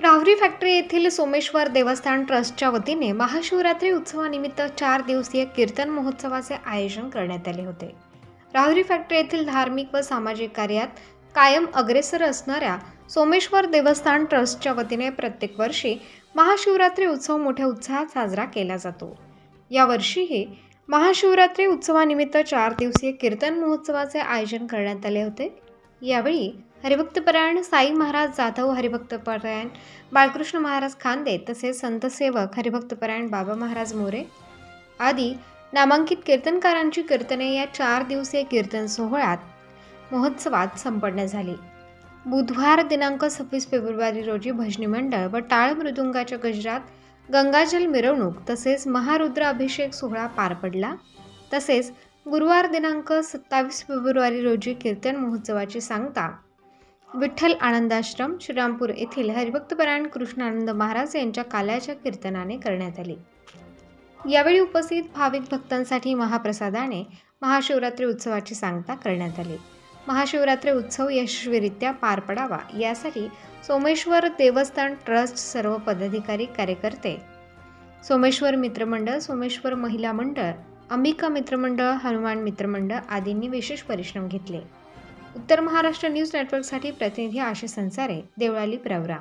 Rahuri factory येथील सोमेश्वर देवस्थान ट्रस्टच्या वतीने महाशिवरात्री उत्सवानिमित्त 4 दिवसीय कीर्तन महोत्सवाचे आयोजन करण्यात आले होते। राहुरी फॅक्टरी येथील धार्मिक व सामाजिक कार्यात कायम अग्रेसर असणाऱ्या सोमेश्वर देवस्थान ट्रस्टच्या वतीने प्रत्येक वर्षी महाशिवरात्री उत्सव मोठ्या उत्साहात साजरा केला जातो। या वर्षीही महाशिवरात्री उत्सवानिमित्त 4 दिवसीय कीर्तन महोत्सवाचे आयोजन करण्यात आले होते। यावेळी हरिभक्तपरायण साई महाराज जाधव, हरिभक्तपरायण बाळकृष्ण महाराज खांदे तसेच संतसेवक हरिभक्तपरायण बाबा महाराज मोरे आदी नामांकित कीर्तनकारांची कीर्तने या 4 दिवसीय कीर्तन सोहळ्यात महोत्सवात संपन्न झाली। बुधवार दिनांक 26 फेब्रुवारी रोजी भजनी मंडळ व टाळ मृदुंगाच्या गजरात गंगाजल मिरवणूक तसेच महारुद्र अभिषेक सोहळा पार पडला। तसेच गुरुवार दिनांक 27 फेब्रुवारी रोजी कीर्तन महोत्सवाची सांगता विठ्ठल आनंदाश्रम श्रीरामपूर येथील हरिभक्तपरायण कृष्णानंद महाराज यांच्या काल्याच्या कीर्तनाने करण्यात आली। यावेळी उपस्थित भाविक भक्तांसाठी महाप्रसादाने महाशिवरात्री उत्सवाची सांगता करण्यात आली। महाशिवरात्री उत्सव यशस्वीरित्या पार पडावा यासाठी सोमेश्वर देवस्थान ट्रस्ट सर्व पदाधिकारी कार्यकर्ते, सोमेश्वर मित्रमंडळ, सोमेश्वर महिला मंडळ, अंबिका मित्रमंडळ, हनुमान मित्रमंडळ आदींनी विशेष परिश्रम घेतले। उत्तर महाराष्ट्र न्यूज नेटवर्कसाठी प्रतिनिधी आशिष संसारे, देवळाली, प्रवरा।